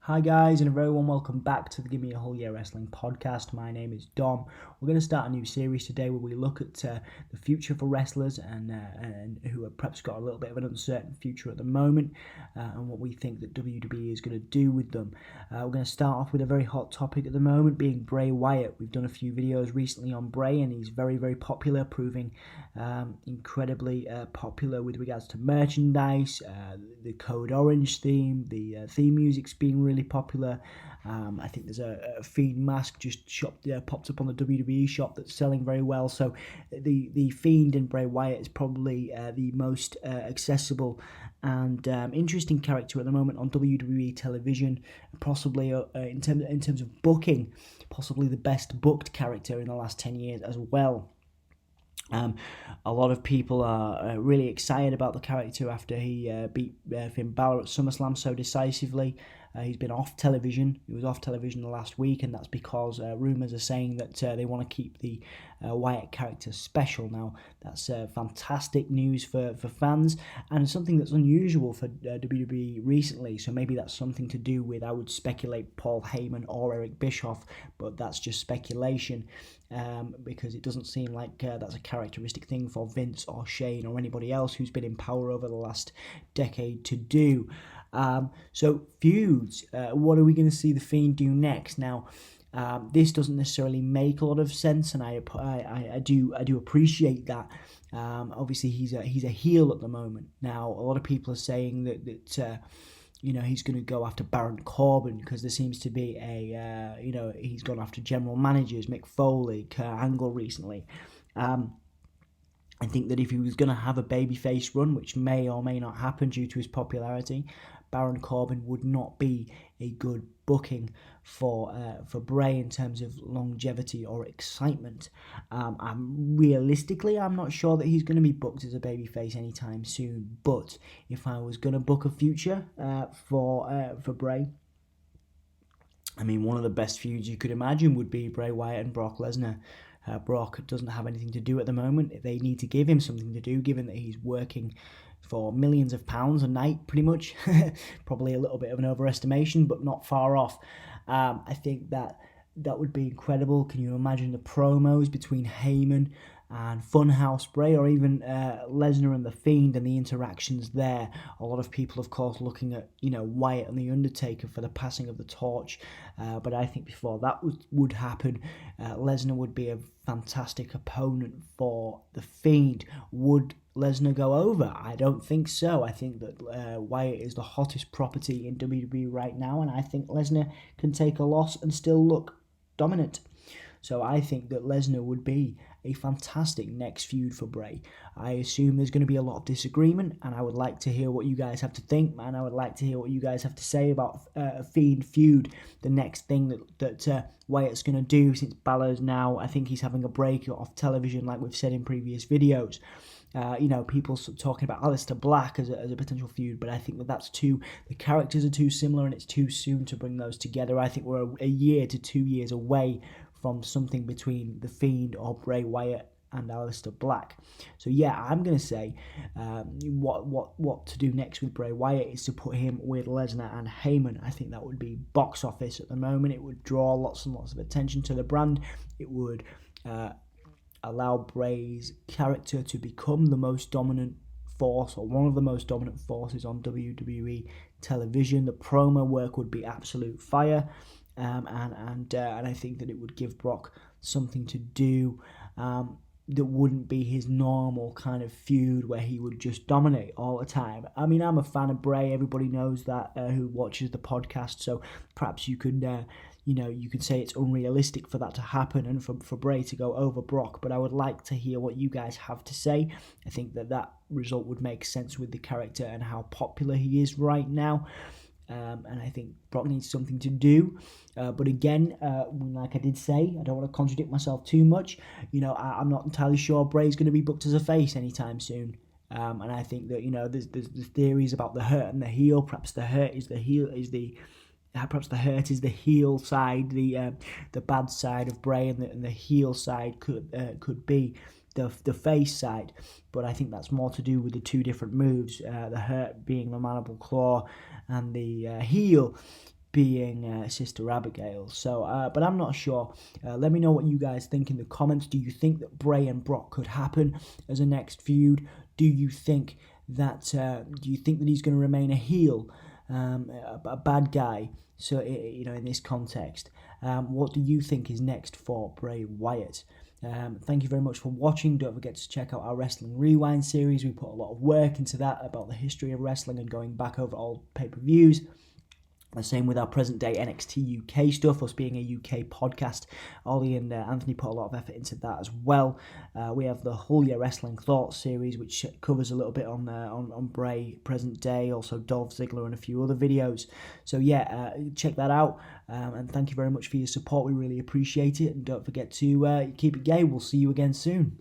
Hi guys, and a very warm welcome back to the Gimme a Whole Year Wrestling podcast. My name is Dom. We're going to start a new series today where we look at the future for wrestlers and who have perhaps got a little bit of an uncertain future at the moment, and what we think that WWE is going to do with them. We're going to start off with a very hot topic at the moment, being Bray Wyatt. We've done a few videos recently on Bray, and he's very, very popular, proving incredibly popular with regards to merchandise, the Code Orange theme, the theme music's being really popular. I think there's a Fiend mask just popped up on the WWE shop that's selling very well. So the Fiend and Bray Wyatt is probably the most accessible and interesting character at the moment on WWE television. Possibly in terms of booking, possibly the best booked character in the last 10 years as well. A lot of people are really excited about the character after he beat Finn Balor at SummerSlam so decisively. He's been off television. He was off television the last week, and that's because rumours are saying that they want to keep the Wyatt character special. Now, that's fantastic news for fans, and something that's unusual for WWE recently, so maybe that's something to do with, I would speculate, Paul Heyman or Eric Bischoff, but that's just speculation, because it doesn't seem like that's a characteristic thing for Vince or Shane or anybody else who's been in power over the last decade to do. So feuds, what are we going to see the Fiend do next? Now, this doesn't necessarily make a lot of sense, and I do appreciate that. Obviously, he's a heel at the moment. Now, a lot of people are saying that he's going to go after Baron Corbin, because there seems to be he's gone after general managers, Mick Foley, Kurt Angle recently. I think that if he was going to have a babyface run, which may or may not happen due to his popularity, Baron Corbin would not be a good booking for Bray in terms of longevity or excitement. Realistically, I'm not sure that he's going to be booked as a babyface anytime soon. But if I was going to book a future for Bray, I mean, one of the best feuds you could imagine would be Bray Wyatt and Brock Lesnar. Brock doesn't have anything to do at the moment. They need to give him something to do, given that he's working for millions of pounds a night, pretty much. Probably a little bit of an overestimation, but not far off. I think that would be incredible. Can you imagine the promos between Heyman and Funhouse Bray, or even Lesnar and The Fiend, and the interactions there? A lot of people, of course, looking at Wyatt and The Undertaker for the passing of the torch, but I think before that would happen, Lesnar would be a fantastic opponent for The Fiend. Would Lesnar go over? I don't think so. I think that Wyatt is the hottest property in WWE right now, and I think Lesnar can take a loss and still look dominant. So I think that Lesnar would be a fantastic next feud for Bray. I assume there's going to be a lot of disagreement, and I would like to hear what you guys have to think, man. I would like to hear what you guys have to say about a Fiend feud, the next thing that Wyatt's going to do, since Balor's now, I think he's having a break off television, like we've said in previous videos. People talking about Aleister Black as a potential feud, but I think the characters are too similar, and it's too soon to bring those together. I think we're a year to 2 years away from something between The Fiend or Bray Wyatt and Aleister Black. So yeah, I'm going to say what to do next with Bray Wyatt is to put him with Lesnar and Heyman. I think that would be box office at the moment. It would draw lots and lots of attention to the brand. It would allow Bray's character to become the most dominant force, or one of the most dominant forces on WWE television. The promo work would be absolute fire. And I think that it would give Brock something to do that wouldn't be his normal kind of feud where he would just dominate all the time. I mean, I'm a fan of Bray. Everybody knows that who watches the podcast. So perhaps you could say it's unrealistic for that to happen and for Bray to go over Brock. But I would like to hear what you guys have to say. I think that result would make sense with the character and how popular he is right now. And I think Brock needs something to do. But again, like I did say, I don't want to contradict myself too much. I'm not entirely sure Bray's going to be booked as a face anytime soon. And I think that there's theories about the hurt and the heel. Perhaps the hurt is the heel perhaps the hurt is the heel side, the bad side of Bray, and the heel side could be the face side. But I think that's more to do with the two different moves, the hurt being the mandible claw, and the heel being Sister Abigail. So, but I'm not sure. Let me know what you guys think in the comments. Do you think that Bray and Brock could happen as a next feud? Do you think that he's going to remain a heel, a bad guy? So, you know, in this context, what do you think is next for Bray Wyatt? Thank you very much for watching. Don't forget to check out our Wrestling Rewind series. We put a lot of work into that about the history of wrestling and going back over all pay-per-views. The same with our present day NXT UK stuff, us being a UK podcast. Ollie and Anthony put a lot of effort into that as well. We have the Whole Year Wrestling Thoughts series, which covers a little bit on Bray present day, also Dolph Ziggler and a few other videos. So yeah, check that out. And thank you very much for your support. We really appreciate it. And don't forget to keep it gay. We'll see you again soon.